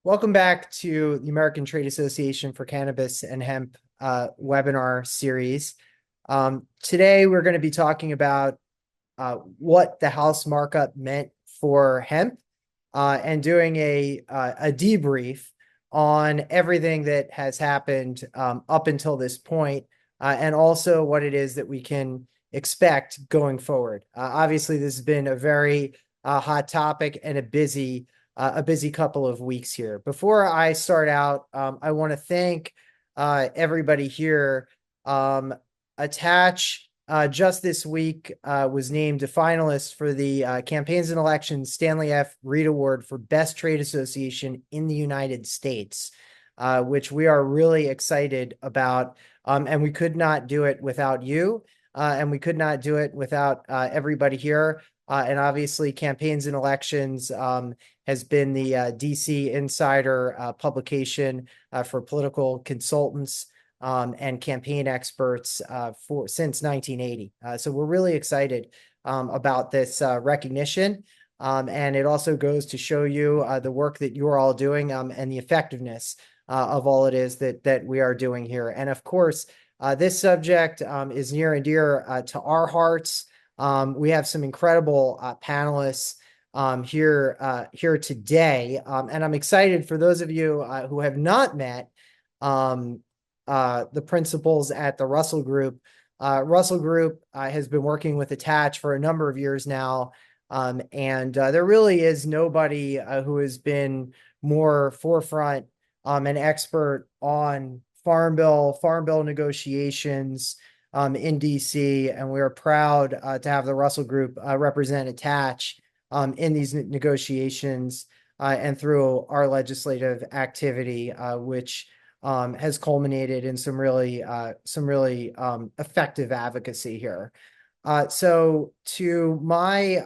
Welcome back to the American Trade Association for Cannabis and Hemp webinar series. Today, we're going to be talking about what the House markup meant for hemp and doing a debrief on everything that has happened up until this point, and also what it is that we can expect going forward. Obviously, this has been a very hot topic and a busy couple of weeks here. Before I start out, I want to thank everybody here. Attach just this week was named a finalist for the Campaigns and Elections Stanley F. Reed Award for Best Trade Association in the United States, which we are really excited about. And we could not do it without you, and we could not do it without everybody here. And obviously, Campaigns and Elections has been the DC Insider publication for political consultants and campaign experts since 1980. So we're really excited about this recognition. And it also goes to show you the work that you're all doing and the effectiveness of all it is that we are doing here. And of course, this subject is near and dear to our hearts. We have some incredible panelists here today. And I'm excited for those of you who have not met the principals at the Russell Group. Russell Group has been working with Attach for a number of years now. And there really is nobody who has been more forefront and expert on Farm Bill negotiations in DC. And we are proud to have the Russell Group represent Attach in these negotiations and through our legislative activity, which has culminated in some really effective advocacy here. So to my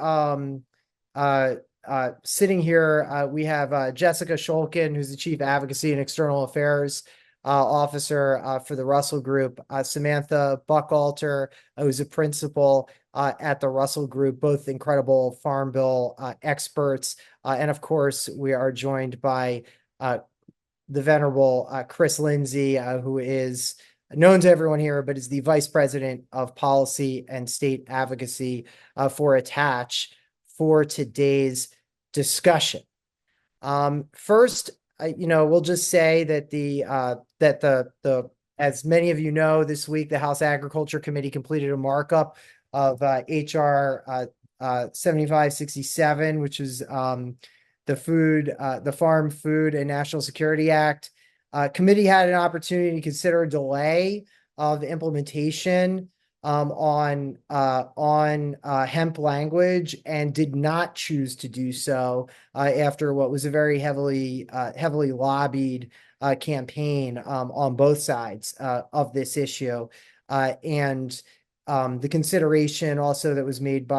sitting here, we have Jessica Shulkin, who's the Chief Advocacy and External Affairs Officer for the Russell Group, Samantha Buckalter, who's a principal at the Russell Group, both incredible Farm Bill experts. And of course, we are joined by the venerable Chris Lindsay, who is known to everyone here, but is the Vice President of Policy and State Advocacy for Attach for today's discussion. First, we'll just say that the as many of you know, this week the House Agriculture Committee completed a markup of HR 7567, which is the Farm Food and National Security Act. Committee had an opportunity to consider a delay of implementation on hemp language and did not choose to do so after what was a very heavily lobbied campaign on both sides of this issue. And the consideration also that was made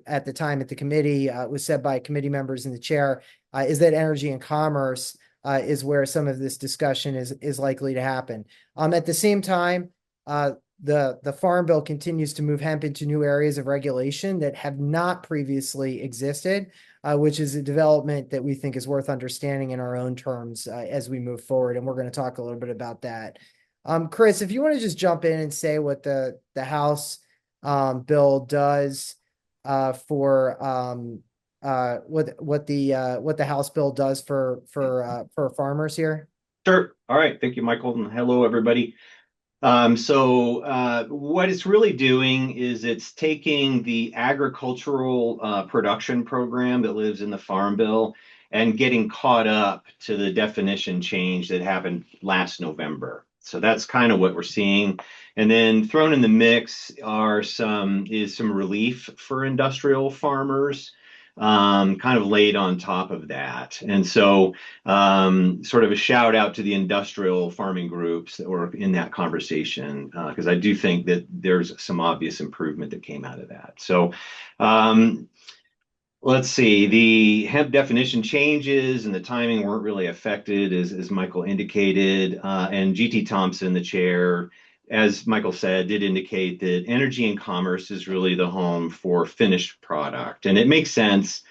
at the time at the committee was said by committee members and the chair is that energy and commerce is where some of this discussion is likely to happen. At the same time, the Farm Bill continues to move hemp into new areas of regulation that have not previously existed, which is a development that we think is worth understanding in our own terms as we move forward. And we're going to talk a little bit about that. Chris, if you want to just jump in and say what the House bill does for what the House bill does for farmers here. Sure. All right. Thank you, Michael, and hello, everybody. What it's really doing is it's taking the agricultural production program that lives in the Farm Bill and getting caught up to the definition change that happened last November. So that's kind of what we're seeing. And then thrown in the mix is some relief for industrial farmers, kind of laid on top of that. And so sort of a shout out to the industrial farming groups that were in that conversation, because I do think that there's some obvious improvement that came out of that. So let's see, the hemp definition changes and the timing weren't really affected, as Michael indicated. And GT Thompson, the chair, as Michael said, did indicate that energy and commerce is really the home for finished product. And it makes sense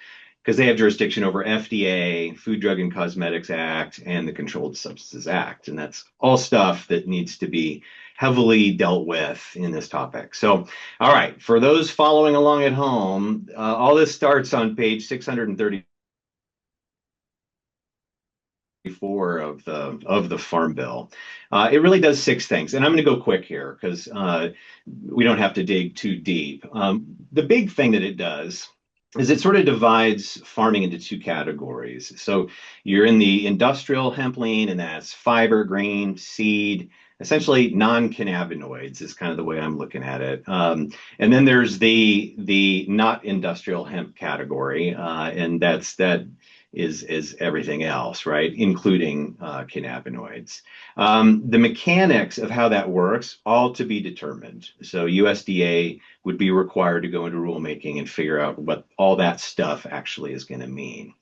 because they have jurisdiction over FDA, Food, Drug, and Cosmetics Act, and the Controlled Substances Act. And that's all stuff that needs to be heavily dealt with in this topic. So, all right, for those following along at home, all this starts on page 634 of the Farm Bill. It really does six things, and I'm going to go quick here because we don't have to dig too deep. The big thing that it does is it sort of divides farming into two categories. So you're in the industrial hempline, and that's fiber, grain, seed, essentially non-cannabinoids is kind of the way I'm looking at it. And then there's the not industrial hemp category, and that is everything else, right, including cannabinoids. The mechanics of how that works, all to be determined. So USDA would be required to go into rulemaking and figure out what all that stuff actually is going to mean.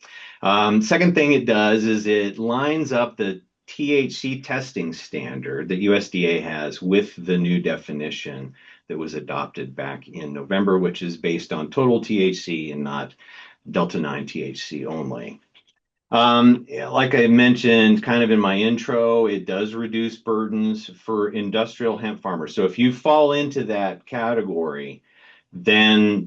Second thing it does is it lines up the THC testing standard that USDA has with the new definition that was adopted back in November, which is based on total THC and not Delta 9 THC only. Like I mentioned kind of in my intro, it does reduce burdens for industrial hemp farmers. So if you fall into that category, then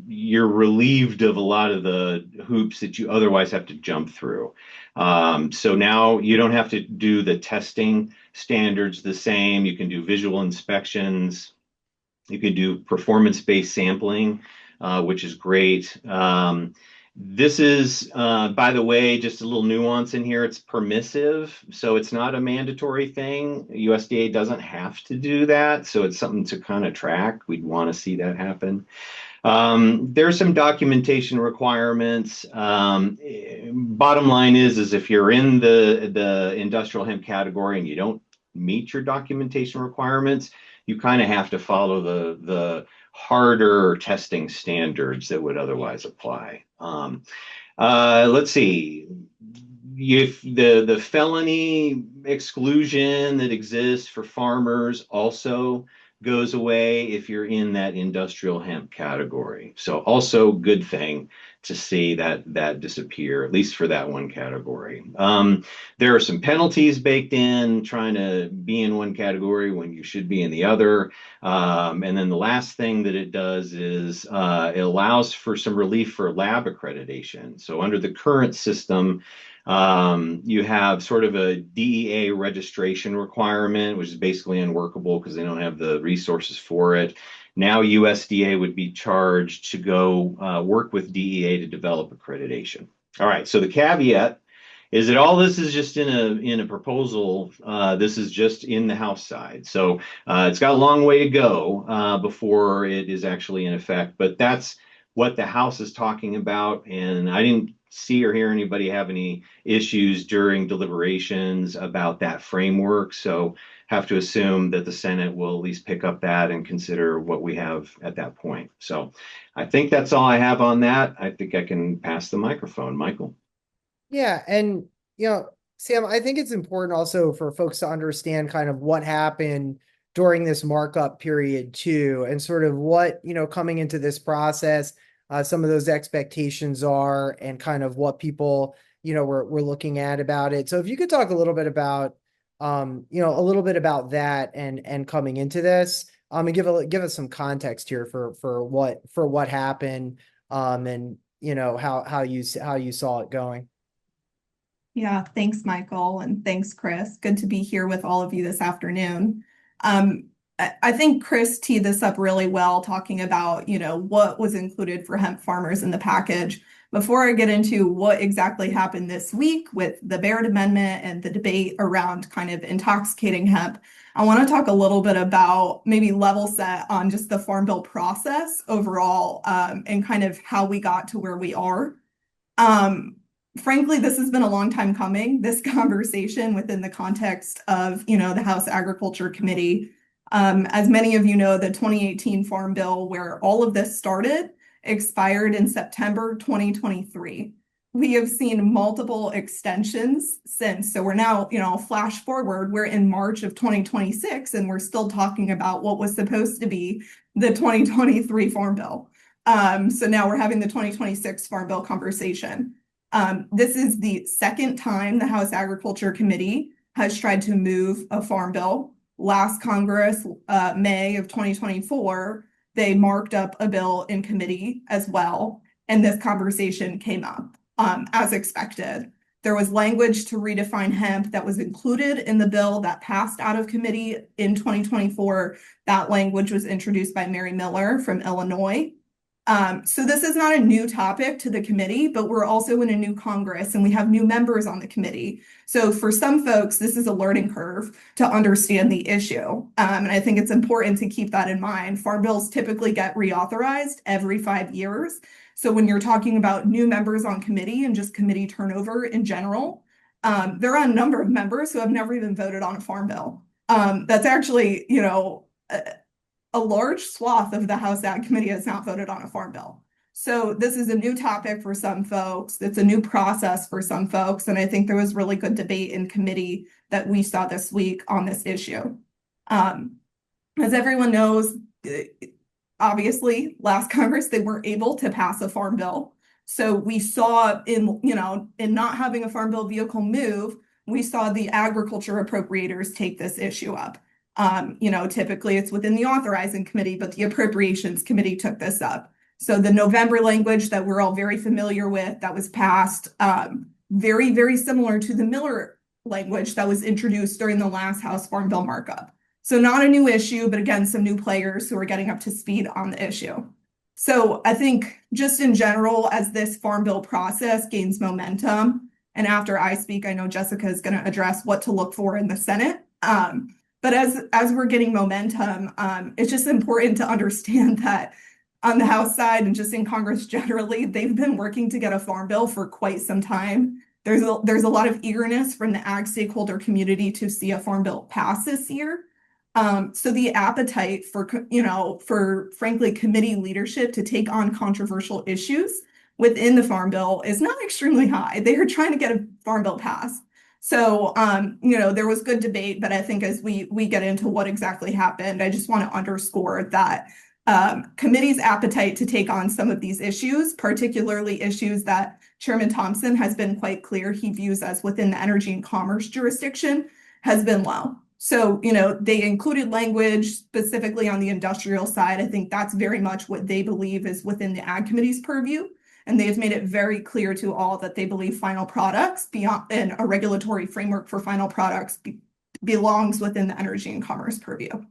you're relieved of a lot of the hoops that you otherwise have to jump through. So now you don't have to do the testing standards the same. You can do visual inspections. You can do performance-based sampling, which is great. This is, by the way, just a little nuance in here. It's permissive, so it's not a mandatory thing. USDA doesn't have to do that, so it's something to kind of track. We'd want to see that happen. There's some documentation requirements. Bottom line is if you're in the industrial hemp category and you don't meet your documentation requirements, you kind of have to follow the harder testing standards that would otherwise apply. Let's see. If the felony exclusion that exists for farmers also goes away if you're in that industrial hemp category. So also good thing to see that disappear, at least for that one category. There are some penalties baked in trying to be in one category when you should be in the other. And then the last thing that it does is it allows for some relief for lab accreditation. So under the current system, you have sort of a DEA registration requirement, which is basically unworkable because they don't have the resources for it. Now USDA would be charged to go work with DEA to develop accreditation. All right, so the caveat is that all this is just in a proposal. This is just in the House side. So it's got a long way to go before it is actually in effect, but that's what the House is talking about. And I didn't see or hear anybody have any issues during deliberations about that framework. So have to assume that the Senate will at least pick up that and consider what we have at that point. So I think that's all I have on that. I think I can pass the microphone, Michael. Yeah, and Sam, I think it's important also for folks to understand kind of what happened during this markup period too, and sort of what, coming into this process, some of those expectations are and kind of what people, we're looking at about it. So if you could talk a little bit about, a little bit about that and coming into this, and give us some context here for what happened, and how you saw it going. Yeah, thanks, Michael, and thanks, Chris. Good to be here with all of you this afternoon. I think Chris teed this up really well, talking about, what was included for hemp farmers in the package. Before I get into what exactly happened this week with the Barrett Amendment and the debate around kind of intoxicating hemp, I want to talk a little bit about maybe level set on just the Farm Bill process overall, and kind of how we got to where we are. Frankly, this has been a long time coming, this conversation within the context of, the House Agriculture Committee. As many of you know, the 2018 Farm Bill, where all of this started, expired in September 2023. We have seen multiple extensions since. So we're now, flash forward, we're in March of 2026, and we're still talking about what was supposed to be the 2023 Farm Bill. So now we're having the 2026 Farm Bill conversation. This is the second time the House Agriculture Committee has tried to move a farm bill. Last Congress, May of 2024, they marked up a bill in committee as well, and this conversation came up as expected. There was language to redefine hemp that was included in the bill that passed out of committee in 2024. That language was introduced by Mary Miller from Illinois. So this is not a new topic to the committee, but we're also in a new Congress and we have new members on the committee. So for some folks, this is a learning curve to understand the issue. And I think it's important to keep that in mind. Farm bills typically get reauthorized every 5 years. So when you're talking about new members on committee and just committee turnover in general, there are a number of members who have never even voted on a farm bill. That's actually, a large swath of the House Ag Committee has not voted on a farm bill. So this is a new topic for some folks. It's a new process for some folks. And I think there was really good debate in committee that we saw this week on this issue. As everyone knows, obviously, last Congress, they weren't able to pass a farm bill. So we saw in not having a farm bill vehicle move, we saw the agriculture appropriators take this issue up. Typically it's within the authorizing committee, but the appropriations committee took this up. So the November language that we're all very familiar with that was passed, very, very similar to the Miller language that was introduced during the last House Farm Bill markup. So not a new issue, but again, some new players who are getting up to speed on the issue. So I think just in general, as this Farm Bill process gains momentum, and after I speak, I know Jessica is going to address what to look for in the Senate. But as we're getting momentum, it's just important to understand that on the House side and just in Congress generally, they've been working to get a farm bill for quite some time. There's a lot of eagerness from the ag stakeholder community to see a farm bill pass this year. So the appetite for frankly committee leadership to take on controversial issues within the farm bill is not extremely high. They are trying to get a farm bill passed. So, there was good debate, but I think as we get into what exactly happened, I just want to underscore that committee's appetite to take on some of these issues, particularly issues that Chairman Thompson has been quite clear he views as within the energy and commerce jurisdiction, has been low. So, they included language specifically on the industrial side. I think that's very much what they believe is within the Ag Committee's purview. And they've made it very clear to all that they believe final products beyond and a regulatory framework for final products belongs within the energy and commerce purview.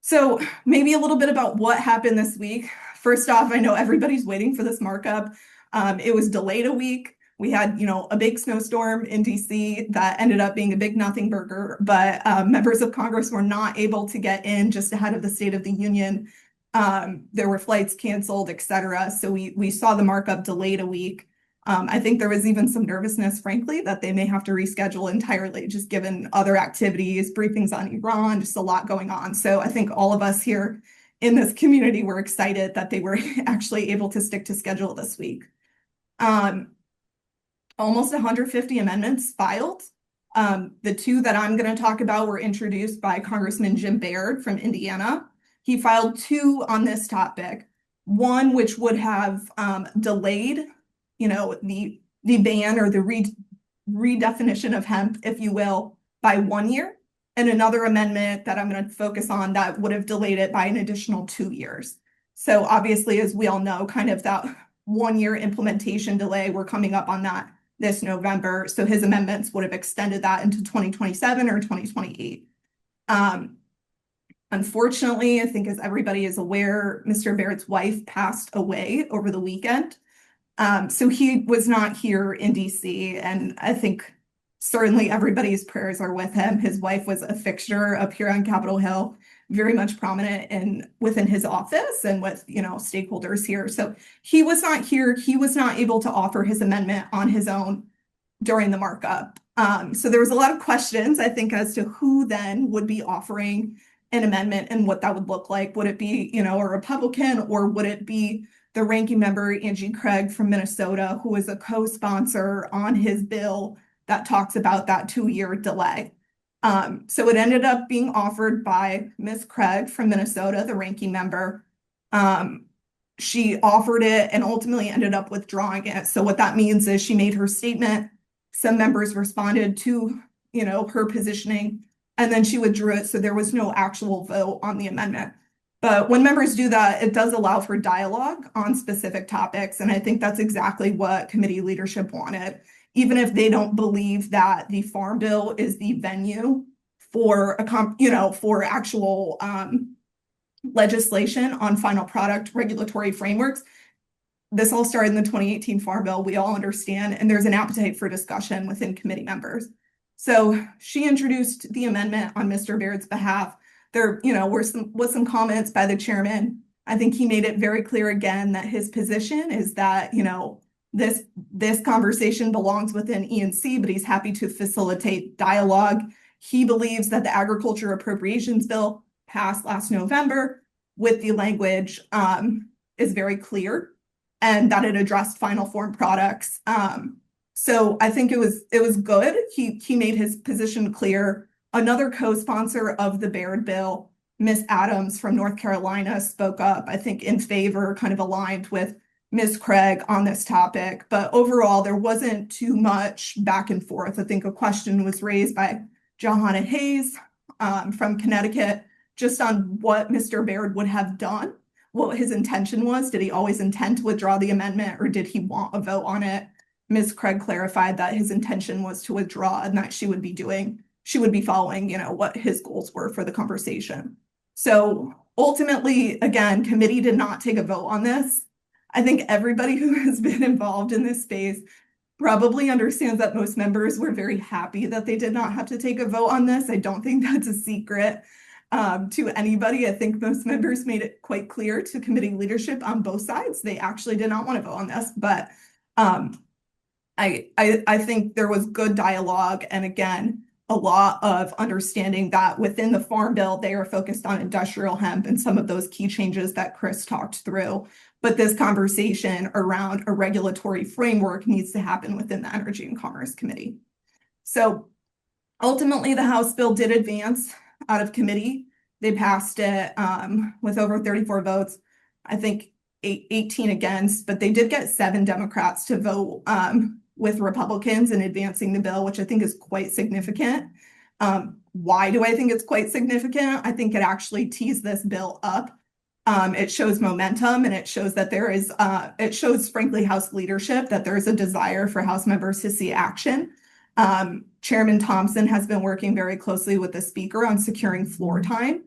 So maybe a little bit about what happened this week. First off, I know everybody's waiting for this markup. It was delayed a week. We had, a big snowstorm in DC that ended up being a big nothing burger, but members of Congress were not able to get in just ahead of the State of the Union. There were flights canceled, et cetera. So we saw the markup delayed a week. I think there was even some nervousness, frankly, that they may have to reschedule entirely, just given other activities, briefings on Iran, just a lot going on. So I think all of us here in this community were excited that they were actually able to stick to schedule this week. Almost 150 amendments filed. The two that I'm going to talk about were introduced by Congressman Jim Baird from Indiana. He filed two on this topic, one which would have delayed, the ban or the redefinition of hemp, if you will, by 1 year, and another amendment that I'm going to focus on that would have delayed it by an additional 2 years. So obviously, as we all know, kind of that 1 year implementation delay, we're coming up on that this November. So his amendments would have extended that into 2027 or 2028. Unfortunately, I think as everybody is aware, Mr. Baird's wife passed away over the weekend. So he was not here in DC, and I think certainly everybody's prayers are with him. His wife was a fixture up here on Capitol Hill, very much prominent within his office and with, stakeholders here. So he was not here. He was not able to offer his amendment on his own during the markup. So there was a lot of questions, I think, as to who then would be offering an amendment and what that would look like. Would it be, a Republican, or would it be the ranking member, Angie Craig from Minnesota, who is a co-sponsor on his bill that talks about that 2-year delay? So it ended up being offered by Ms. Craig from Minnesota, the ranking member. She offered it and ultimately ended up withdrawing it. So what that means is she made her statement. Some members responded to, her positioning, and then she withdrew it. So there was no actual vote on the amendment. But when members do that, it does allow for dialogue on specific topics. And I think that's exactly what committee leadership wanted. Even if they don't believe that the Farm Bill is the venue for for actual legislation on final product regulatory frameworks. This all started in the 2018 Farm Bill. We all understand, and there's an appetite for discussion within committee members. So she introduced the amendment on Mr. Baird's behalf. There, was some comments by the chairman. I think he made it very clear again that his position is that, this conversation belongs within E&C, but he's happy to facilitate dialogue. He believes that the Agriculture Appropriations Bill passed last November with the language is very clear and that it addressed final form products. So I think it was good. He made his position clear. Another co-sponsor of the Baird bill, Miss Adams from North Carolina, spoke up, I think, in favor, kind of aligned with Ms. Craig on this topic. But overall, there wasn't too much back and forth. I think a question was raised by Johanna Hayes from Connecticut just on what Mr. Baird would have done, what his intention was. Did he always intend to withdraw the amendment, or did he want a vote on it? Ms. Craig clarified that his intention was to withdraw and that she would be following, what his goals were for the conversation. So ultimately, again, committee did not take a vote on this. I think everybody who has been involved in this space probably understands that most members were very happy that they did not have to take a vote on this. I don't think that's a secret to anybody. I think most members made it quite clear to committee leadership on both sides. They actually did not want to vote on this, but I think there was good dialogue, and again, a lot of understanding that within the Farm Bill, they are focused on industrial hemp and some of those key changes that Chris talked through. But this conversation around a regulatory framework needs to happen within the Energy and Commerce Committee. So ultimately, the House bill did advance out of committee. They passed it with over 34 votes. I think 18 against, but they did get 7 Democrats to vote with Republicans in advancing the bill, which I think is quite significant. Why do I think it's quite significant? I think it actually tees this bill up. It shows momentum, and it shows that it shows, frankly, House leadership, that there is a desire for House members to see action. Chairman Thompson has been working very closely with the Speaker on securing floor time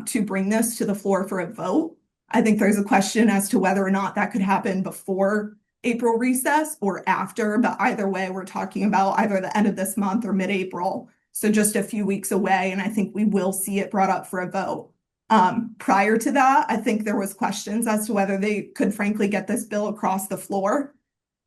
to bring this to the floor for a vote. I think there's a question as to whether or not that could happen before April recess or after, but either way, we're talking about either the end of this month or mid-April. So just a few weeks away, and I think we will see it brought up for a vote. Prior to that, I think there was questions as to whether they could frankly get this bill across the floor.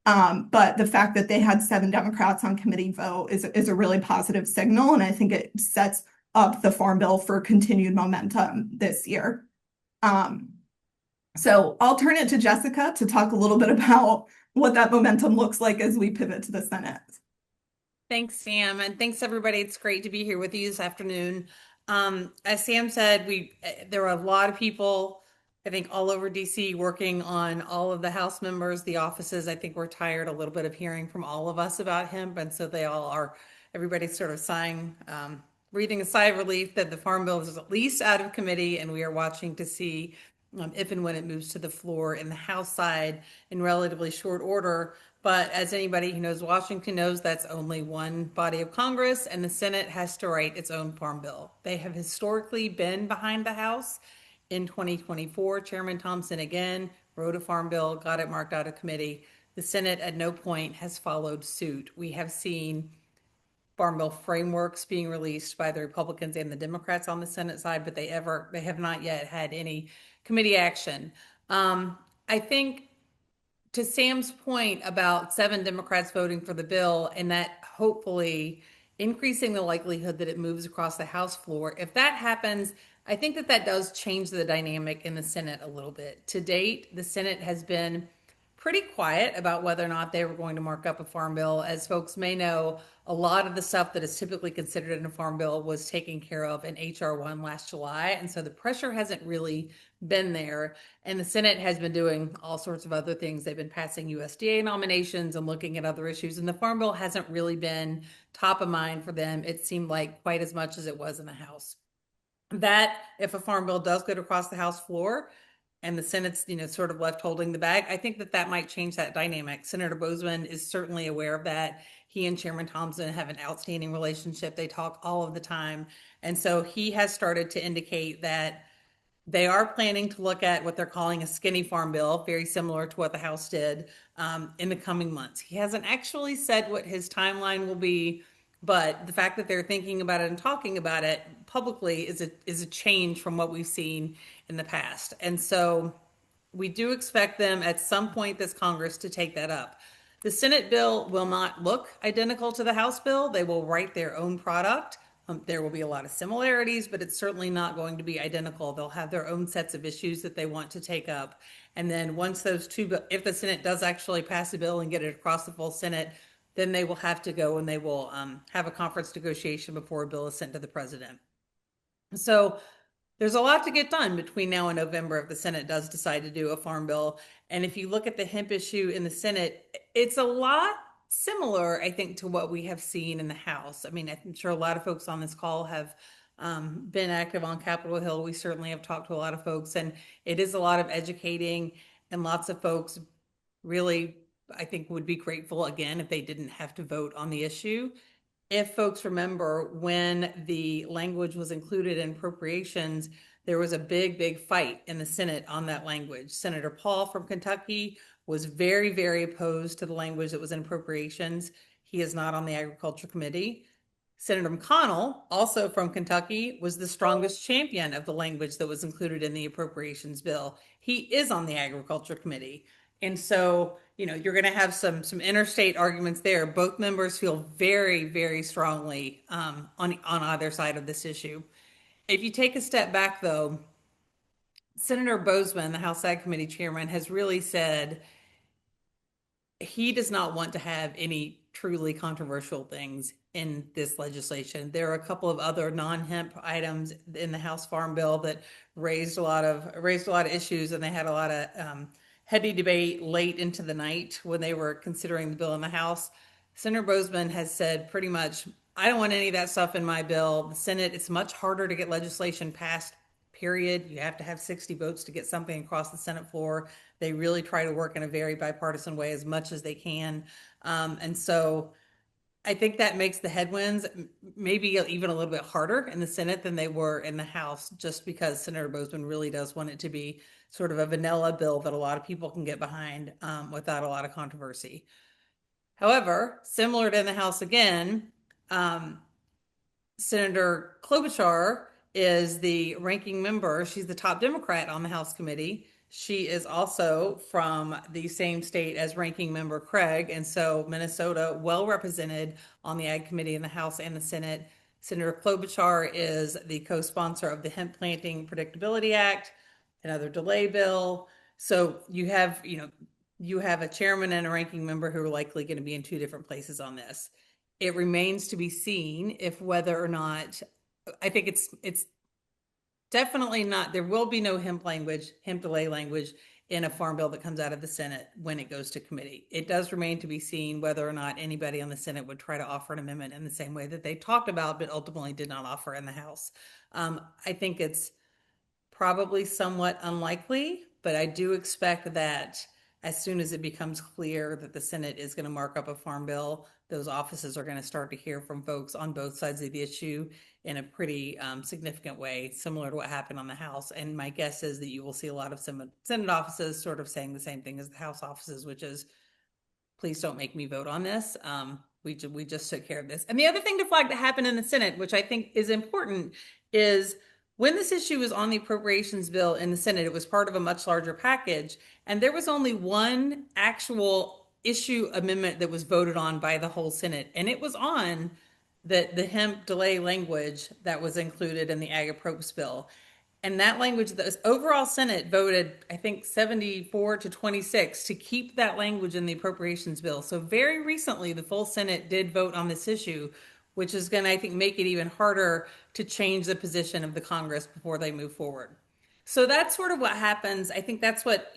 But the fact that they had 7 Democrats on committee vote is a really positive signal, and I think it sets up the Farm Bill for continued momentum this year. So I'll turn it to Jessica to talk a little bit about what that momentum looks like as we pivot to the Senate. Thanks, Sam, and thanks everybody. It's great to be here with you this afternoon. As Sam said, there were a lot of people, I think, all over DC working on all of the House members, the offices. I think we're tired a little bit of hearing from all of us about hemp, and so everybody's sort of sighing, breathing a sigh of relief that the Farm Bill is at least out of committee, and we are watching to see if and when it moves to the floor in the House side in relatively short order. But as anybody who knows Washington knows, that's only one body of Congress, and the Senate has to write its own Farm Bill. They have historically been behind the House. In 2024, Chairman Thompson again wrote a Farm Bill, got it marked out of committee. The Senate at no point has followed suit. We have seen Farm Bill frameworks being released by the Republicans and the Democrats on the Senate side, but they have not yet had any committee action. I think, to Sam's point about 7 Democrats voting for the bill and that hopefully increasing the likelihood that it moves across the House floor, if that happens, I think that does change the dynamic in the Senate a little bit. To date, the Senate has been pretty quiet about whether or not they were going to mark up a farm bill. As folks may know, a lot of the stuff that is typically considered in a farm bill was taken care of in HR 1 last July. And so the pressure hasn't really been there. And the Senate has been doing all sorts of other things. They've been passing USDA nominations and looking at other issues. And the farm bill hasn't really been top of mind for them, it seemed like, quite as much as it was in the House. That if a farm bill does go across the House floor, and the Senate's, sort of left holding the bag, I think that that might change that dynamic. Senator Boozman is certainly aware of that. He and Chairman Thompson have an outstanding relationship. They talk all of the time. And so he has started to indicate that they are planning to look at what they're calling a skinny farm bill, very similar to what the House did, in the coming months. He hasn't actually said what his timeline will be, but the fact that they're thinking about it and talking about it publicly is a change from what we've seen in the past. And so we do expect them at some point this Congress to take that up. The Senate bill will not look identical to the House bill. They will write their own product. There will be a lot of similarities, but it's certainly not going to be identical. They'll have their own sets of issues that they want to take up. And then once those two, if the Senate does actually pass a bill and get it across the full Senate, then they will have to go and they will have a conference negotiation before a bill is sent to the president. So there's a lot to get done between now and November if the Senate does decide to do a farm bill. And if you look at the hemp issue in the Senate, it's a lot similar, I think, to what we have seen in the House. I mean, I'm sure a lot of folks on this call have been active on Capitol Hill. We certainly have talked to a lot of folks, and it is a lot of educating, and lots of folks really, I think, would be grateful again if they didn't have to vote on the issue. If folks remember, when the language was included in appropriations, there was a big fight in the Senate on that language. Senator Paul from Kentucky was very opposed to the language that was in appropriations. He is not on the Agriculture Committee. Senator McConnell, also from Kentucky, was the strongest champion of the language that was included in the appropriations bill. He is on the Agriculture Committee. And so, you're going to have some interstate arguments there. Both members feel very strongly on either side of this issue. If you take a step back, though, Senator Boozman, the House Ag Committee chairman, has really said he does not want to have any truly controversial things in this legislation. There are a couple of other non-hemp items in the House Farm Bill that raised a lot of issues, and they had a lot of heady debate late into the night when they were considering the bill in the House. Senator Boozman has said pretty much, I don't want any of that stuff in my bill. The Senate, it's much harder to get legislation passed, period. You have to have 60 votes to get something across the Senate floor. They really try to work in a very bipartisan way as much as they can. And so I think that makes the headwinds maybe even a little bit harder in the Senate than they were in the House, just because Senator Boozman really does want it to be sort of a vanilla bill that a lot of people can get behind without a lot of controversy. However, similar to in the House again, Senator Klobuchar is the ranking member. She's the top Democrat on the House committee. She is also from the same state as ranking member Craig. And so Minnesota, well represented on the Ag Committee in the House and the Senate. Senator Klobuchar is the co-sponsor of the Hemp Planting Predictability Act, another delay bill. So you have a chairman and a ranking member who are likely going to be in two different places on this. It remains to be seen if whether or not, I think it's definitely not, there will be no hemp delay language in a farm bill that comes out of the Senate when it goes to committee. It does remain to be seen whether or not anybody on the Senate would try to offer an amendment in the same way that they talked about, but ultimately did not offer in the House. I think it's probably somewhat unlikely, but I do expect that as soon as it becomes clear that the Senate is going to mark up a farm bill, those offices are going to start to hear from folks on both sides of the issue in a pretty significant way, similar to what happened on the House. And my guess is that you will see a lot of Senate offices sort of saying the same thing as the House offices, which is, please don't make me vote on this. We just took care of this. And the other thing to flag that happened in the Senate, which I think is important, is when this issue was on the appropriations bill in the Senate, it was part of a much larger package, and there was only one actual issue amendment that was voted on by the whole Senate, and it was on the hemp delay language that was included in the Ag Approps bill. And that language, the overall Senate voted, I think, 74-26 to keep that language in the appropriations bill. So very recently, the full Senate did vote on this issue, which is going to, I think, make it even harder to change the position of the Congress before they move forward. So that's sort of what happens. I think that's what,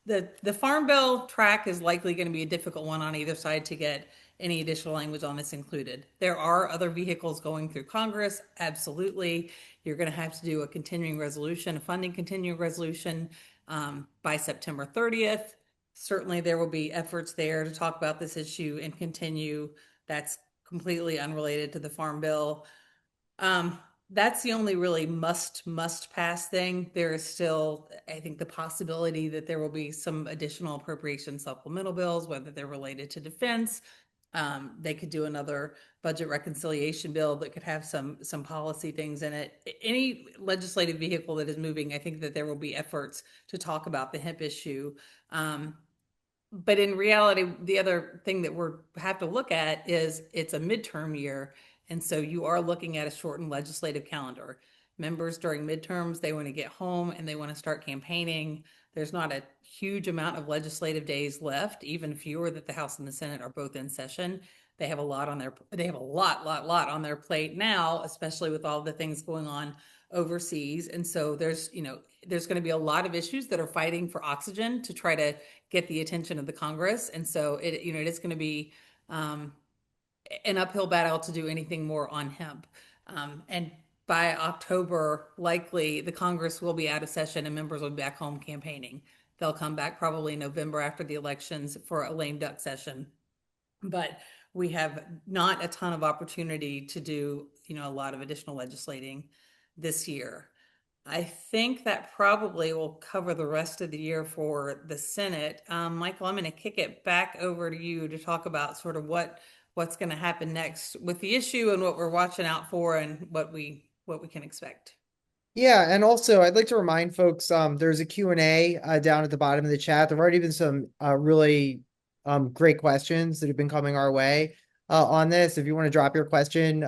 the farm bill track is likely going to be a difficult one on either side to get any additional language on this included. There are other vehicles going through Congress, absolutely. You're going to have to do a continuing resolution, a funding continuing resolution by September 30th. Certainly, there will be efforts there to talk about this issue and continue. That's completely unrelated to the farm bill. That's the only really must pass thing. There is still, I think, the possibility that there will be some additional appropriation supplemental bills, whether they're related to defense. They could do another budget reconciliation bill that could have some policy things in it. Any legislative vehicle that is moving, I think that there will be efforts to talk about the hemp issue. But in reality, the other thing that we have to look at is it's a midterm year. And so you are looking at a shortened legislative calendar. Members during midterms, they want to get home and they want to start campaigning. There's not a huge amount of legislative days left, even fewer that the House and the Senate are both in session. They have a lot on their plate now, especially with all the things going on overseas. And so there's going to be a lot of issues that are fighting for oxygen to try to get the attention of the Congress. And so it is going to be an uphill battle to do anything more on hemp. And by October, likely the Congress will be out of session and members will be back home campaigning. They'll come back probably in November after the elections for a lame duck session. But we have not a ton of opportunity to do, a lot of additional legislating this year. I think that probably will cover the rest of the year for the Senate. Michael, I'm going to kick it back over to you to talk about sort of what's going to happen next with the issue and what we're watching out for and what we can expect. Yeah, and also I'd like to remind folks, there's a Q&A down at the bottom of the chat. There have already been some really great questions that have been coming our way on this. If you want to drop your question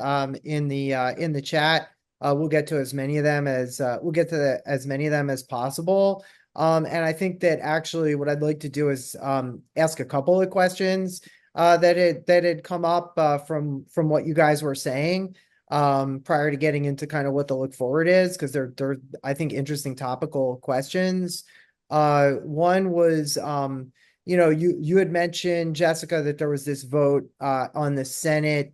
in the chat, we'll get to as many of them as possible. And I think that actually what I'd like to do is ask a couple of questions that had come up from what you guys were saying prior to getting into kind of what the look forward is, because they're I think interesting topical questions. One was you had mentioned, Jessica, that there was this vote on the Senate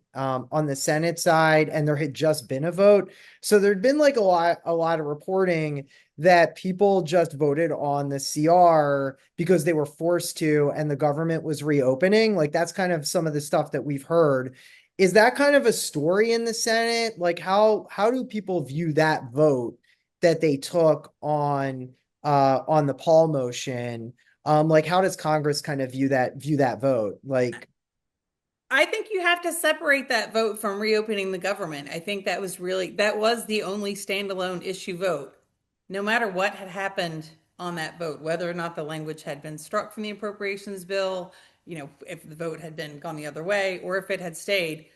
side, and there had just been a vote. So there'd been like a lot of reporting that people just voted on the CR because they were forced to, and the government was reopening. Like that's kind of some of the stuff that we've heard. Is that kind of a story in the Senate? Like how do people view that vote that they took on the Paul motion? Like how does Congress kind of view that vote? Like I think you have to separate that vote from reopening the government. I think that was the only standalone issue vote. No matter what had happened on that vote, whether or not the language had been struck from the appropriations bill, if the vote had been gone the other way, or if it had stayed,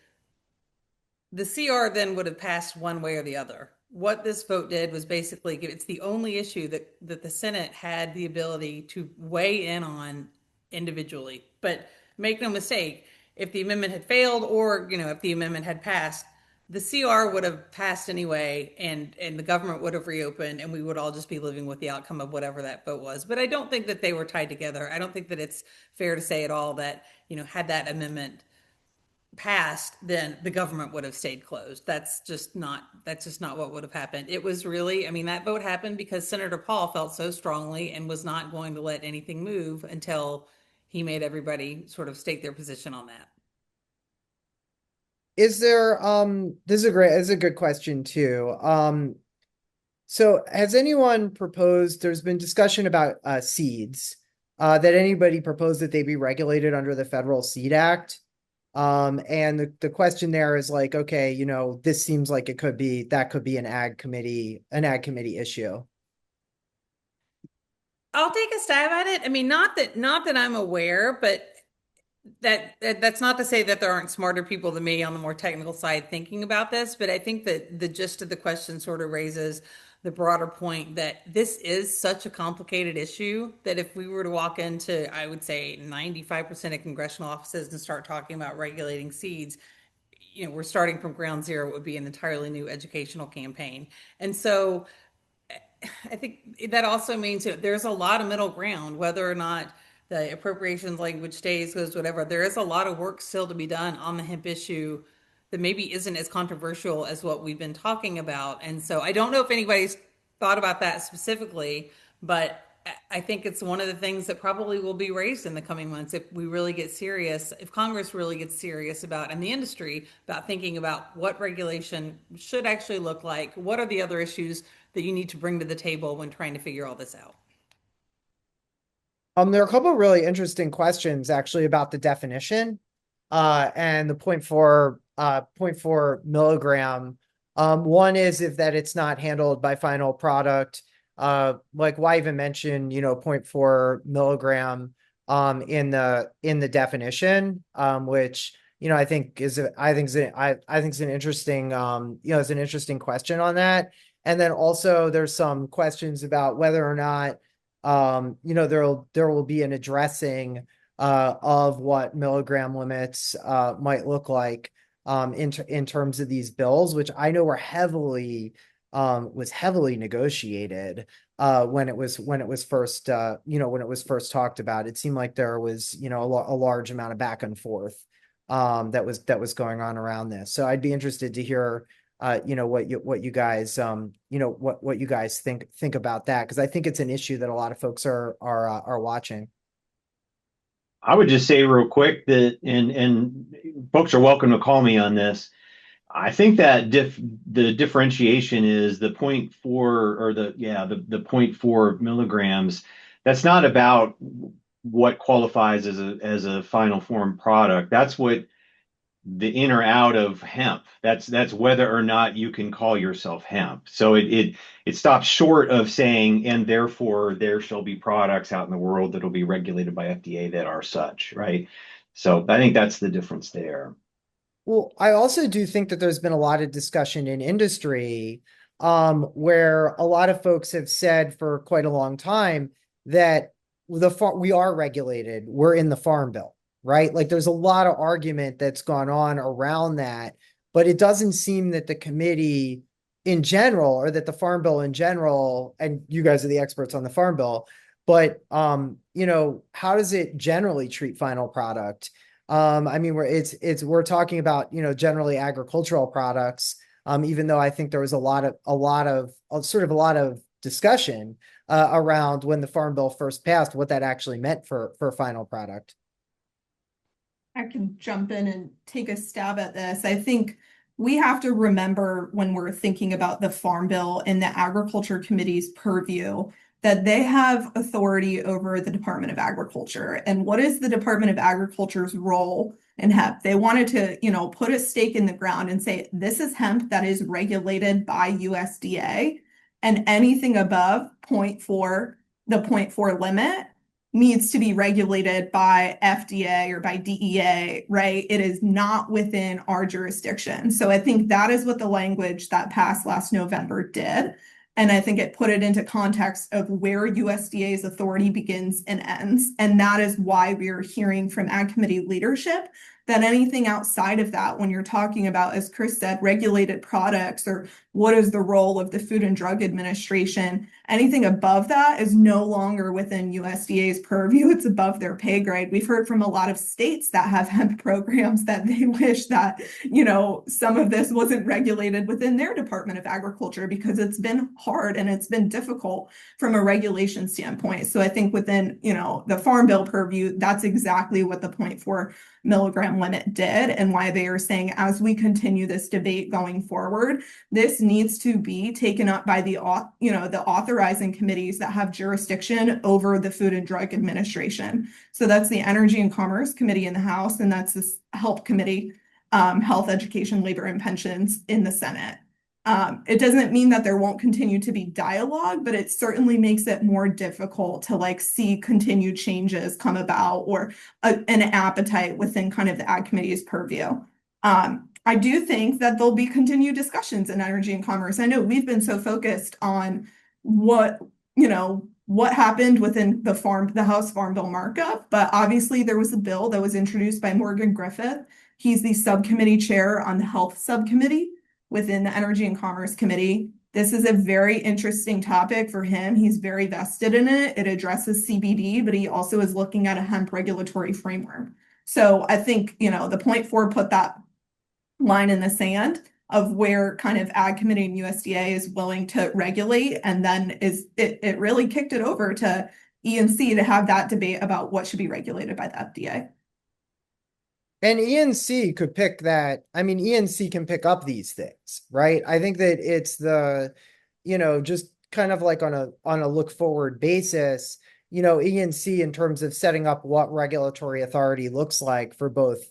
the CR then would have passed one way or the other. What this vote did was basically it's the only issue that the Senate had the ability to weigh in on individually. But make no mistake, if the amendment had failed or, if the amendment had passed, the CR would have passed anyway, and the government would have reopened, and we would all just be living with the outcome of whatever that vote was. But I don't think that they were tied together. I don't think that it's fair to say at all that, had that amendment passed, then the government would have stayed closed. That's just not what would have happened. It was really, that vote happened because Senator Paul felt so strongly and was not going to let anything move until he made everybody sort of state their position on that. Is there this is a good question too. So has anyone proposed, there's been discussion about seeds, that anybody proposed that they be regulated under the Federal Seed Act? And the question there is like, okay, this seems like that could be an ag committee issue. I'll take a stab at it. Not that I'm aware, but that's not to say that there aren't smarter people than me on the more technical side thinking about this. But I think that the gist of the question sort of raises the broader point that this is such a complicated issue that if we were to walk into, I would say 95% of congressional offices and start talking about regulating seeds, we're starting from ground zero. It would be an entirely new educational campaign. And so I think that also means that there's a lot of middle ground, whether or not the appropriations language stays, goes, whatever. There is a lot of work still to be done on the hemp issue that maybe isn't as controversial as what we've been talking about. And so I don't know if anybody's thought about that specifically, but I think it's one of the things that probably will be raised in the coming months if we really get serious, if Congress really gets serious about, and the industry, about thinking about what regulation should actually look like. What are the other issues that you need to bring to the table when trying to figure all this out? There are a couple of really interesting questions actually about the definition, and the 0.4 milligram. One is if that it's not handled by final product. Like why even mention, 0.4 milligram, in the definition, which, I think is an interesting, is an interesting question on that. And then also there's some questions about whether or not, there will be an addressing of what milligram limits might look like in terms of these bills, which I know were was heavily negotiated when it was first talked about. It seemed like there was a large amount of back and forth that was going on around this. So I'd be interested to hear what you guys what you guys think about that, because I think it's an issue that a lot of folks are watching. I would just say real quick that, and folks are welcome to call me on this. I think that the differentiation is the 0.4 or the 0.4 milligrams. That's not about what qualifies as a final form product. That's what the in or out of hemp. That's whether or not you can call yourself hemp. So it stops short of saying, and therefore there shall be products out in the world that will be regulated by FDA that are such, right? So I think that's the difference there. Well, I also do think that there's been a lot of discussion in industry, where a lot of folks have said for quite a long time that we are regulated. We're in the Farm Bill, right? Like there's a lot of argument that's gone on around that, but it doesn't seem that the committee in general, or that the Farm Bill in general, and you guys are the experts on the Farm Bill, but how does it generally treat final product? I mean, we're talking about, generally agricultural products. Even though I think there was a lot of discussion around when the Farm Bill first passed, what that actually meant for final product. I can jump in and take a stab at this. I think we have to remember when we're thinking about the Farm Bill and the Agriculture Committee's purview that they have authority over the Department of Agriculture. And what is the Department of Agriculture's role in hemp? They wanted to, put a stake in the ground and say, this is hemp that is regulated by USDA, and anything above 0.4, the 0.4 limit, needs to be regulated by FDA or by DEA, right? It is not within our jurisdiction. So I think that is what the language that passed last November did. And I think it put it into context of where USDA's authority begins and ends. And that is why we're hearing from Ag Committee leadership that anything outside of that, when you're talking about, as Chris said, regulated products, or what is the role of the Food and Drug Administration, anything above that is no longer within USDA's purview. It's above their pay grade. We've heard from a lot of states that have hemp programs that they wish that, some of this wasn't regulated within their Department of Agriculture, because it's been hard and it's been difficult from a regulation standpoint. So I think within, the Farm Bill purview, that's exactly what the 0.4 milligram limit did, and why they are saying, as we continue this debate going forward, this needs to be taken up by the authorizing committees that have jurisdiction over the Food and Drug Administration. So that's the Energy and Commerce Committee in the House, and that's this HELP Committee, Health, Education, Labor, and Pensions in the Senate. It doesn't mean that there won't continue to be dialogue, but it certainly makes it more difficult to see continued changes come about, or an appetite within kind of the Ag Committee's purview. I do think that there'll be continued discussions in energy and commerce. I know we've been so focused on what, what happened within the House Farm Bill markup, but obviously there was a bill that was introduced by Morgan Griffith. He's the subcommittee chair on the health subcommittee within the Energy and Commerce Committee. This is a very interesting topic for him. He's very vested in it. It addresses CBD, but he also is looking at a hemp regulatory framework. So I think, the point four put that line in the sand of where kind of Ag Committee and USDA is willing to regulate, and then it really kicked it over to ENC to have that debate about what should be regulated by the FDA. And ENC could pick that. I mean, ENC can pick up these things, right? I think that it's just kind of like on a look forward basis, ENC in terms of setting up what regulatory authority looks like for both,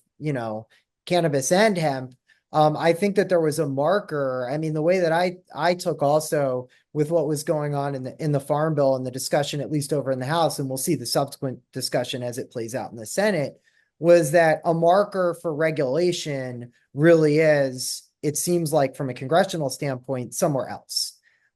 cannabis and hemp. I think that there was a marker. I mean, the way that I took also with what was going on in the Farm Bill and the discussion, at least over in the House, and we'll see the subsequent discussion as it plays out in the Senate, was that a marker for regulation really is, it seems like from a congressional standpoint, somewhere else.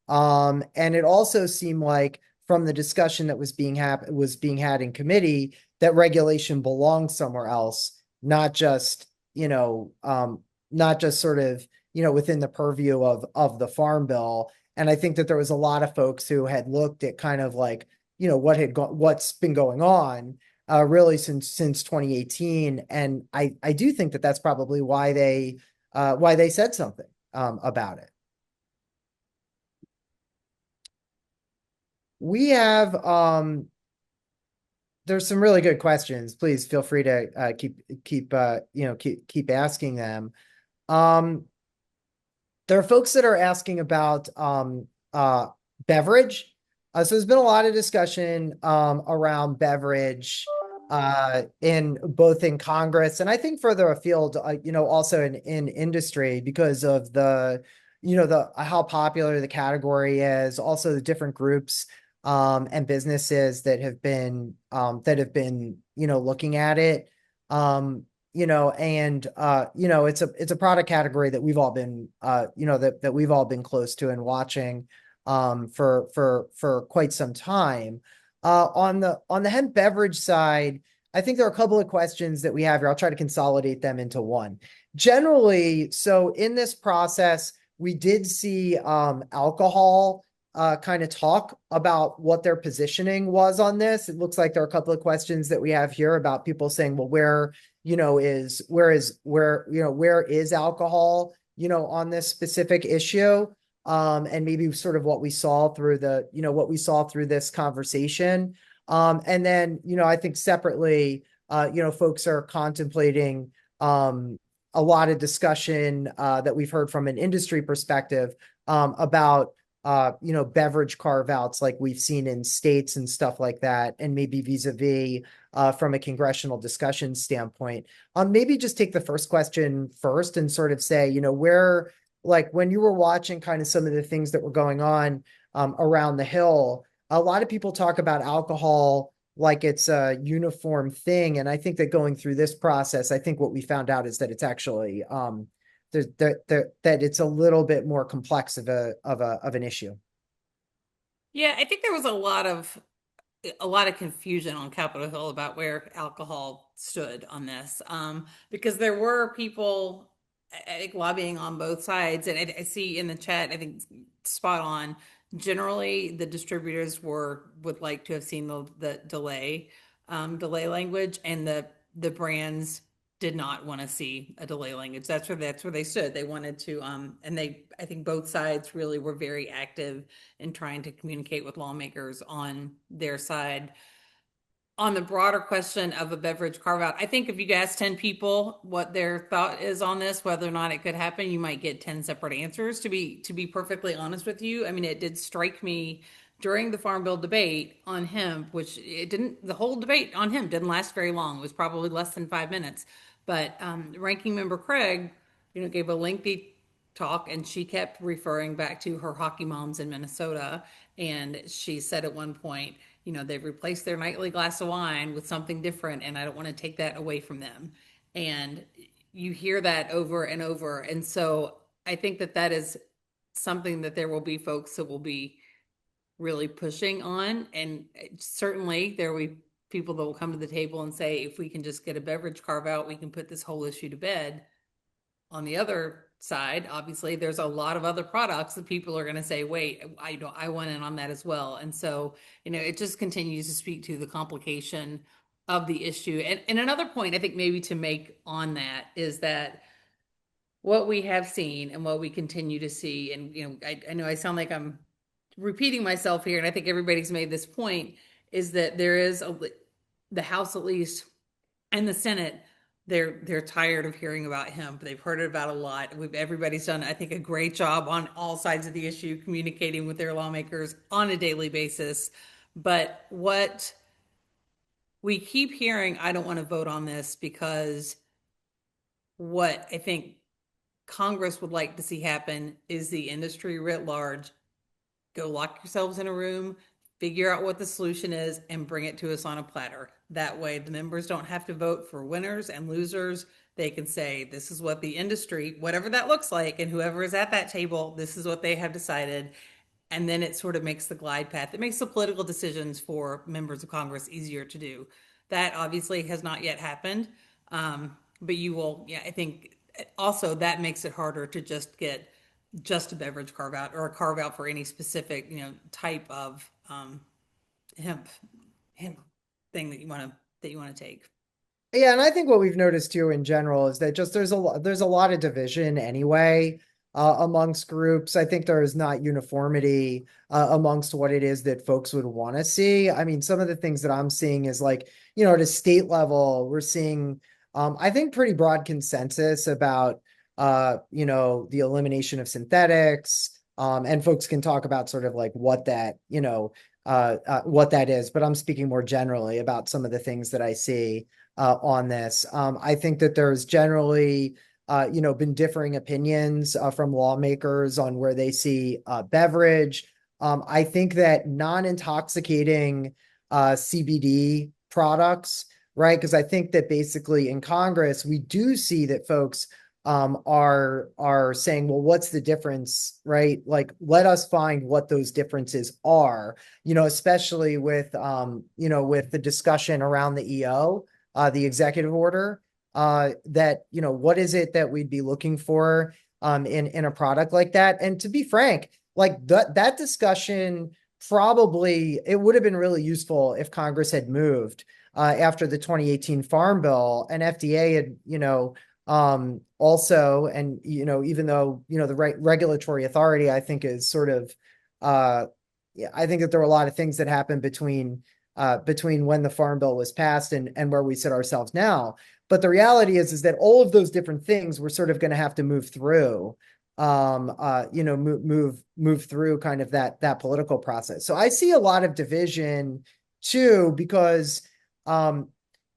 And it also seemed like from the discussion that was being had in committee, that regulation belongs somewhere else, not just sort of, within the purview of the Farm Bill. And I think that there was a lot of folks who had looked at kind of like, what's been going on really since 2018. And I do think that that's probably why they said something about it. We have there's some really good questions. Please feel free to keep asking them. There are folks that are asking about beverage. So there's been a lot of discussion around beverage in Congress, and I think further afield, also in industry, because of the how popular the category is, also the different groups and businesses that have been looking at it. It's a product category that we've all been that we've all been close to and watching for quite some time. On the hemp beverage side, I think there are a couple of questions that we have here. I'll try to consolidate them into one. Generally, so in this process, we did see alcohol kind of talk about what their positioning was on this. It looks like there are a couple of questions that we have here about people saying, well, where is alcohol, on this specific issue? And maybe sort of what we saw through this conversation. And then, I think separately, folks are contemplating a lot of discussion that we've heard from an industry perspective about beverage carve-outs like we've seen in states and stuff like that, and maybe vis-a-vis from a congressional discussion standpoint. Maybe just take the first question first and sort of say, where, like when you were watching kind of some of the things that were going on around the Hill, a lot of people talk about alcohol like it's a uniform thing. And I think that going through this process, I think what we found out is that it's actually that it's a little bit more complex of an issue. Yeah, I think there was a lot of confusion on Capitol Hill about where alcohol stood on this, because there were people, I think, lobbying on both sides, and I see in the chat, I think spot on. Generally, the distributors would like to have seen the delay language, and the brands did not want to see a delay language. That's where they stood. They wanted to, and I think both sides really were very active in trying to communicate with lawmakers on their side. On the broader question of a beverage carve out, I think if you ask 10 people what their thought is on this, whether or not it could happen, you might get 10 separate answers, to be perfectly honest with you. I mean, it did strike me during the Farm Bill debate on hemp, which the whole debate on hemp didn't last very long. It was probably less than 5 minutes. But Ranking Member Craig, gave a lengthy talk, and she kept referring back to her hockey moms in Minnesota. And she said at one point, they've replaced their nightly glass of wine with something different, and I don't want to take that away from them. And, you hear that over and over. And so I think that that is something that there will be folks that will be really pushing on. And certainly there will be people that will come to the table and say, if we can just get a beverage carve out, we can put this whole issue to bed. On the other side, obviously, there's a lot of other products that people are going to say, wait, I want in on that as well. And so, it just continues to speak to the complication of the issue. And another point I think maybe to make on that is that what we have seen and what we continue to see, and I know I sound like I'm repeating myself here, and I think everybody's made this point, is that there is the House at least and the Senate, they're tired of hearing about hemp. They've heard it about a lot. Everybody's done, I think, a great job on all sides of the issue, communicating with their lawmakers on a daily basis. But what we keep hearing, I don't want to vote on this, because what I think Congress would like to see happen is the industry writ large go lock yourselves in a room, figure out what the solution is, and bring it to us on a platter. That way, the members don't have to vote for winners and losers. They can say, this is what the industry, whatever that looks like, and whoever is at that table, this is what they have decided. And then it sort of makes the glide path. It makes the political decisions for members of Congress easier to do. That obviously has not yet happened. But you will, I think also that makes it harder to just get just a beverage carve out, or a carve out for any specific, type of hemp thing that you want to take. Yeah, and I think what we've noticed too in general is that just there's a lot of division anyway amongst groups. I think there is not uniformity amongst what it is that folks would want to see. I mean, some of the things that I'm seeing is like, at a state level, we're seeing I think pretty broad consensus about the elimination of synthetics. And folks can talk about sort of like what that, what that is, but I'm speaking more generally about some of the things that I see on this. I think that there's generally, been differing opinions from lawmakers on where they see beverage. I think that non-intoxicating CBD products, right? Because I think that basically in Congress, we do see that folks are saying, well, what's the difference, right? Like, let us find what those differences are, especially with, with the discussion around the EO, the executive order, that, what is it that we'd be looking for in a product like that? And to be frank, like that discussion, probably it would have been really useful if Congress had moved after the 2018 Farm Bill, and FDA had, also, and, even though, the regulatory authority, I think is sort of, I think that there were a lot of things that happened between when the Farm Bill was passed and where we sit ourselves now. But the reality is that all of those different things we're sort of going to have to move through, move through kind of that political process. So I see a lot of division too, because,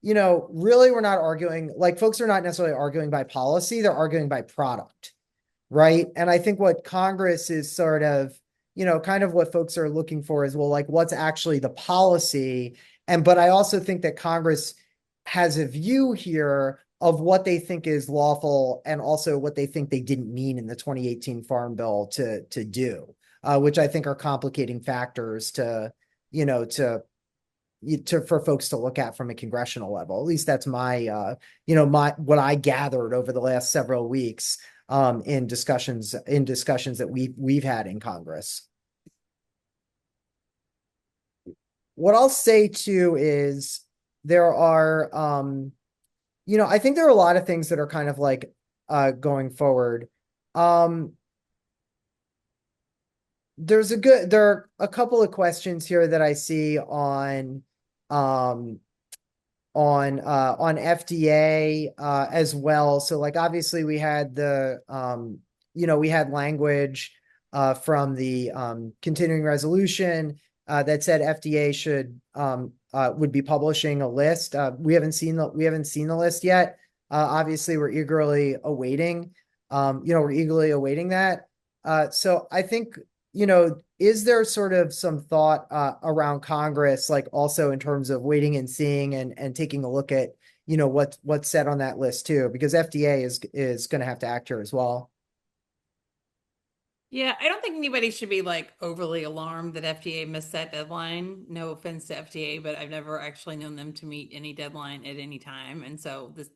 really we're not arguing, like folks are not necessarily arguing by policy, they're arguing by product, right? And I think what Congress is sort of, kind of what folks are looking for is, well, like what's actually the policy? But I also think that Congress has a view here of what they think is lawful and also what they think they didn't mean in the 2018 Farm Bill to do, which I think are complicating factors to for folks to look at from a congressional level. At least that's my, what I gathered over the last several weeks in discussions that we've had in Congress. What I'll say too is there are, I think there are a lot of things that are kind of like going forward. There are a couple of questions here that I see on FDA as well. So like, obviously we had we had language from the continuing resolution that said FDA should would be publishing a list. We haven't seen the list yet. Obviously we're eagerly awaiting that. So I think, is there sort of some thought around Congress, like also in terms of waiting and seeing and taking a look at, what's said on that list too, because FDA is going to have to act here as well. Yeah, I don't think anybody should be like overly alarmed that FDA missed that deadline. No offense to FDA, but I've never actually known them to meet any deadline at any time. And so this,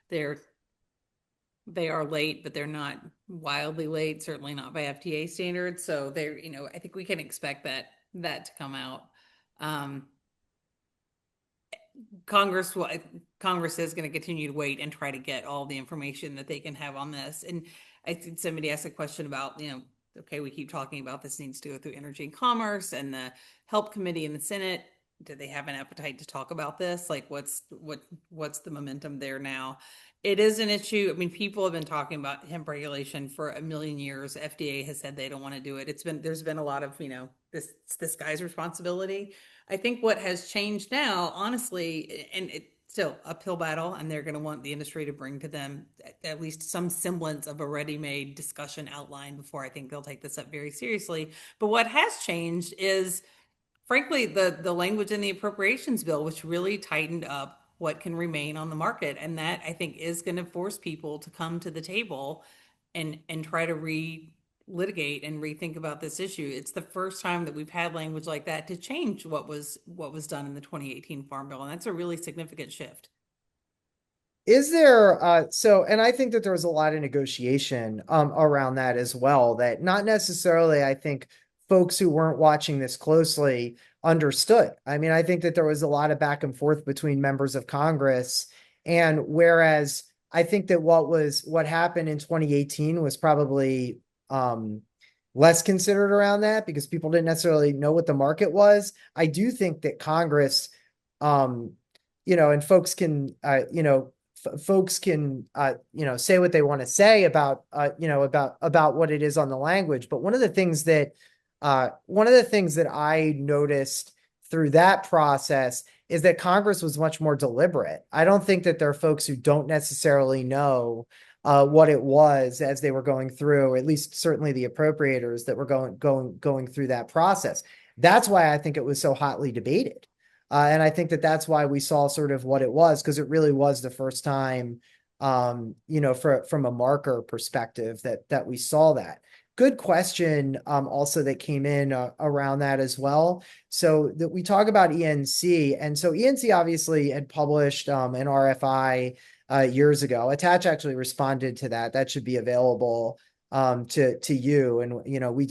they're they are late, but they're not wildly late, certainly not by FDA standards. So they're, I think we can expect that to come out. Um, Congress will Congress is going to continue to wait and try to get all the information that they can have on this. And I think somebody asked a question about, okay, we keep talking about this needs to go through Energy and Commerce and the Help Committee in the Senate. Do they have an appetite to talk about this? Like what's the momentum there now? It is an issue. I mean, people have been talking about hemp regulation for a million years. FDA has said they don't want to do it. There's been a lot of, this guy's responsibility. I think what has changed now, honestly, and it's still uphill battle, and they're going to want the industry to bring to them at least some semblance of a ready-made discussion outline before I think they'll take this up very seriously. But what has changed is, frankly, the language in the appropriations bill, which really tightened up what can remain on the market, and that I think is going to force people to come to the table and try to litigate and rethink about this issue. It's the first time that we've had language like that to change what was done in the 2018 Farm Bill, and that's a really significant shift. Is there and I think that there was a lot of negotiation around that as well, that not necessarily, I think, folks who weren't watching this closely understood. I mean, I think that there was a lot of back and forth between members of Congress, and whereas I think that what happened in 2018 was probably less considered around that because people didn't necessarily know what the market was. I do think that Congress, and folks can, say what they want to say about, about what it is on the language. But one of the things that I noticed through that process is that Congress was much more deliberate. I don't think that there are folks who don't necessarily know what it was as they were going through, at least certainly the appropriators that were going through that process. That's why I think it was so hotly debated. And I think that that's why we saw sort of what it was, because it really was the first time, from a marker perspective that we saw that. Good question, also that came in around that as well. So that we talk about ENC, and so ENC obviously had published an RFI years ago. Attach actually responded to that. That should be available to you, and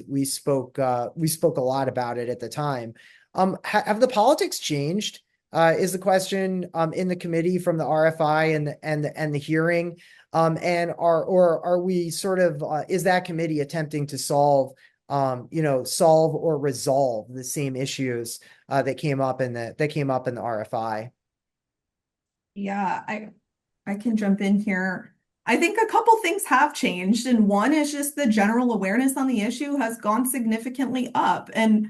we spoke a lot about it at the time. Have the politics changed? Is the question in the committee from the RFI and the hearing, and are we sort of is that committee attempting to solve or resolve the same issues that came up in the RFI? Yeah, I can jump in here. I think a couple things have changed, and one is just the general awareness on the issue has gone significantly up. And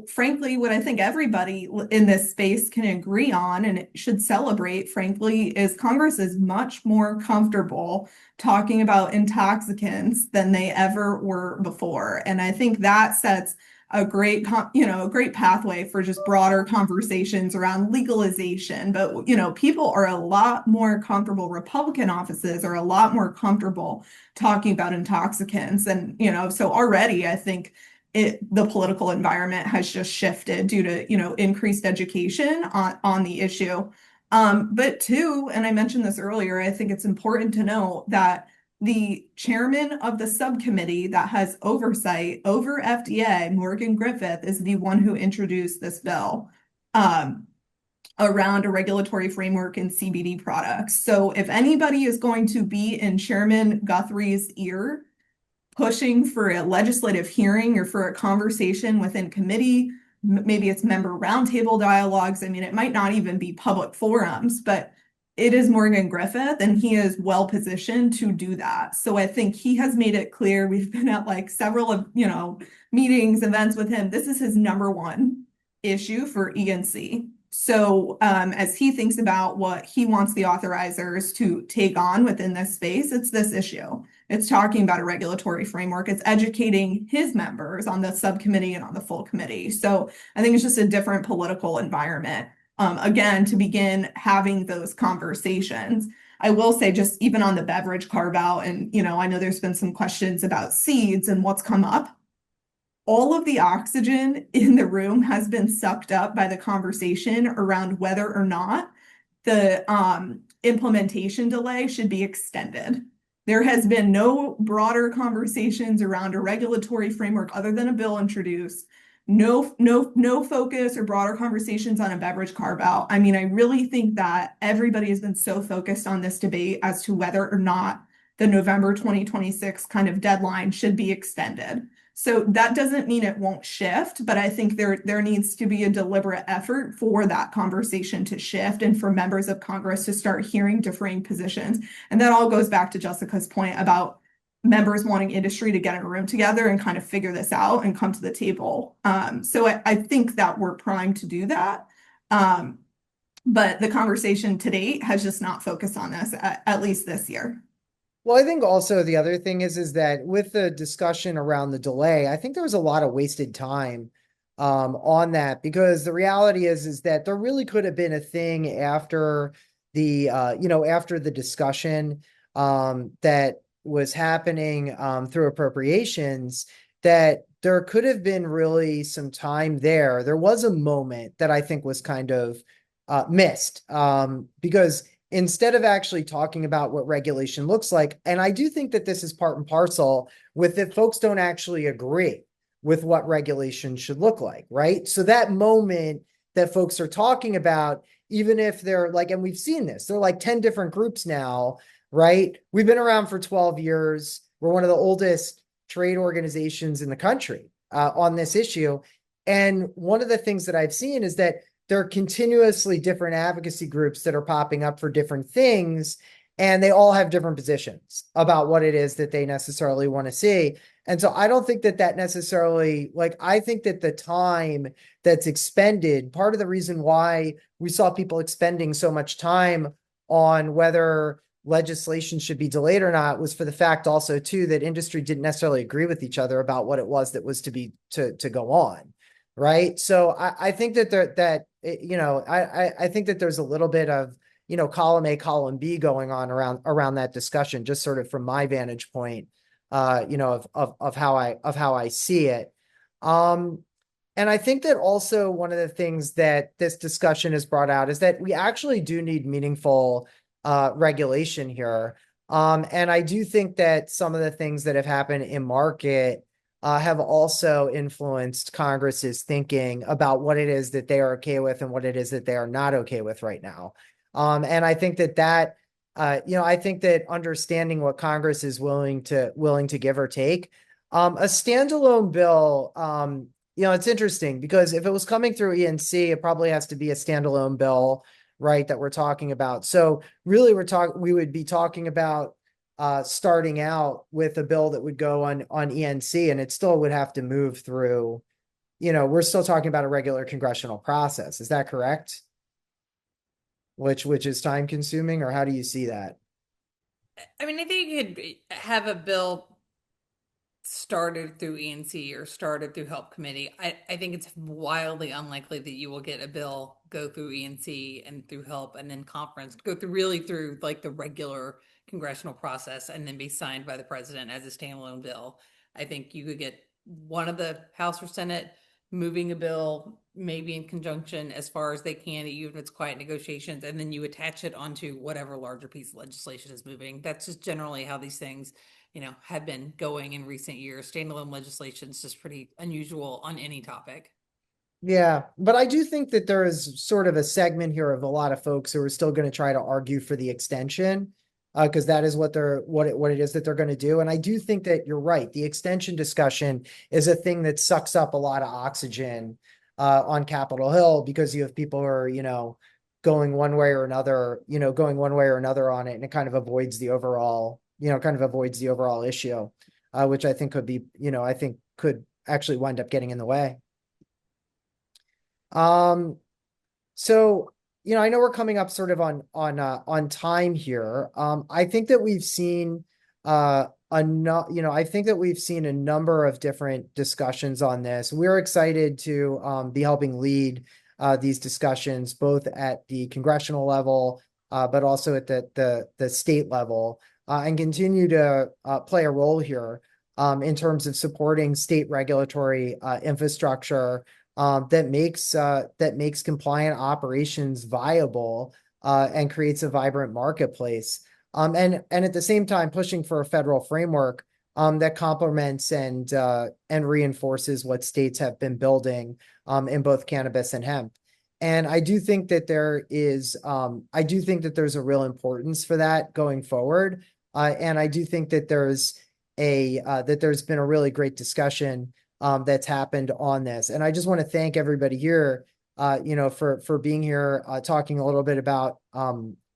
frankly, what I think everybody in this space can agree on and should celebrate, frankly, is Congress is much more comfortable talking about intoxicants than they ever were before. And I think that sets a great pathway for just broader conversations around legalization. But, people are a lot more comfortable, Republican offices are a lot more comfortable talking about intoxicants. And, so already I think the political environment has just shifted due to, increased education on the issue. But two, and I mentioned this earlier, I think it's important to note that the chairman of the subcommittee that has oversight over FDA, Morgan Griffith, is the one who introduced this bill around a regulatory framework in CBD products. So if anybody is going to be in Chairman Guthrie's ear, pushing for a legislative hearing or for a conversation within committee, maybe it's member roundtable dialogues. I mean, it might not even be public forums, but it is Morgan Griffith, and he is well positioned to do that. So I think he has made it clear. We've been at like several of, meetings, events with him. This is his number one issue for ENC. So as he thinks about what he wants the authorizers to take on within this space, it's this issue. It's talking about a regulatory framework. It's educating his members on the subcommittee and on the full committee. So I think it's just a different political environment. Again, to begin having those conversations. I will say, just even on the beverage carve out, and I know there's been some questions about seeds and what's come up. All of the oxygen in the room has been sucked up by the conversation around whether or not the implementation delay should be extended. There has been no broader conversations around a regulatory framework other than a bill introduced. No focus or broader conversations on a beverage carve out. I mean, I really think that everybody has been so focused on this debate as to whether or not the November 2026 kind of deadline should be extended. So that doesn't mean it won't shift, but I think there needs to be a deliberate effort for that conversation to shift and for members of Congress to start hearing differing positions. And that all goes back to Jessica's point about members wanting industry to get in a room together and kind of figure this out and come to the table. So I think that we're primed to do that. But the conversation to date has just not focused on this, at least this year. Well, I think also the other thing is that with the discussion around the delay, I think there was a lot of wasted time on that, because the reality is that there really could have been a thing after the after the discussion that was happening through appropriations, that there could have been really some time there. There was a moment that I think was kind of missed because instead of actually talking about what regulation looks like, and I do think that this is part and parcel with it, folks don't actually agree with what regulation should look like, right? So that moment that folks are talking about, even if they're like, and we've seen this, they're like 10 different groups now, right? We've been around for 12 years. We're one of the oldest trade organizations in the country on this issue. And one of the things that I've seen is that there are continuously different advocacy groups that are popping up for different things, and they all have different positions about what it is that they necessarily want to see. And so I don't think that that necessarily, like, I think that the time that's expended, part of the reason why we saw people expending so much time on whether legislation should be delayed or not was for the fact also too that industry didn't necessarily agree with each other about what it was that was to go on. Right. So I think that I think that there's a little bit of, column A, column B going on around that discussion, just sort of from my vantage point, of how I see it. And I think that also one of the things that this discussion has brought out is that we actually do need meaningful regulation here. And I do think that some of the things that have happened in market have also influenced Congress's thinking about what it is that they are okay with and what it is that they are not okay with right now. And I think that I think that understanding what Congress is willing to give or take, a standalone bill, it's interesting because if it was coming through ENC, it probably has to be a standalone bill, right, that we're talking about. So really we would be talking about starting out with a bill that would go on ENC, and it still would have to move through, we're still talking about a regular congressional process. Is that correct? Which is time consuming, or how do you see that? I mean, I think you could have a bill started through ENC or started through Help Committee. I think it's wildly unlikely that you will get a bill go through ENC and through Help and then conference, go through like the regular congressional process and then be signed by the president as a standalone bill. I think you could get one of the House or Senate moving a bill, maybe in conjunction as far as they can, even if it's quiet negotiations, and then you attach it onto whatever larger piece of legislation is moving. That's just generally how these things have been going in recent years. Standalone legislation is just pretty unusual on any topic. Yeah, but I do think that there is sort of a segment here of a lot of folks who are still going to try to argue for the extension, because that is what it is that they're going to do. And I do think that you're right. The extension discussion is a thing that sucks up a lot of oxygen on Capitol Hill, because you have people who are, going one way or another on it, and it kind of avoids the overall issue, which I think could be, I think could actually wind up getting in the way. So, I know we're coming up sort of on time here. I think that we've seen a I think that we've seen a number of different discussions on this. We're excited to be helping lead these discussions, both at the congressional level, but also at the state level, and continue to play a role here in terms of supporting state regulatory infrastructure that makes compliant operations viable and creates a vibrant marketplace. And at the same time, pushing for a federal framework that complements and reinforces what states have been building in both cannabis and hemp. And I do think that there's a real importance for that going forward. And I do think that there's been a really great discussion that's happened on this. And I just want to thank everybody here, for being here, talking a little bit about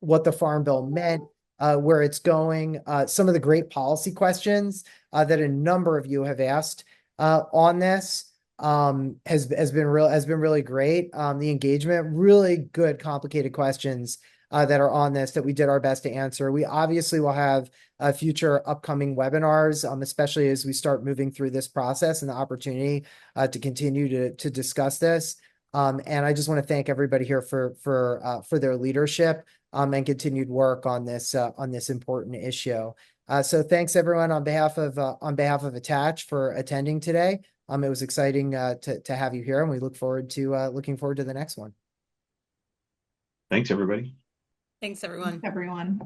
what the Farm Bill meant, where it's going, some of the great policy questions that a number of you have asked on this has been really great. The engagement, really good, complicated questions that are on this that we did our best to answer. We obviously will have future upcoming webinars, especially as we start moving through this process and the opportunity to continue to discuss this. And I just want to thank everybody here for their leadership and continued work on this important issue. So thanks everyone on behalf of Attach for attending today. It was exciting to have you here, and we look forward to the next one. Thanks, everybody. Thanks, everyone. Everyone.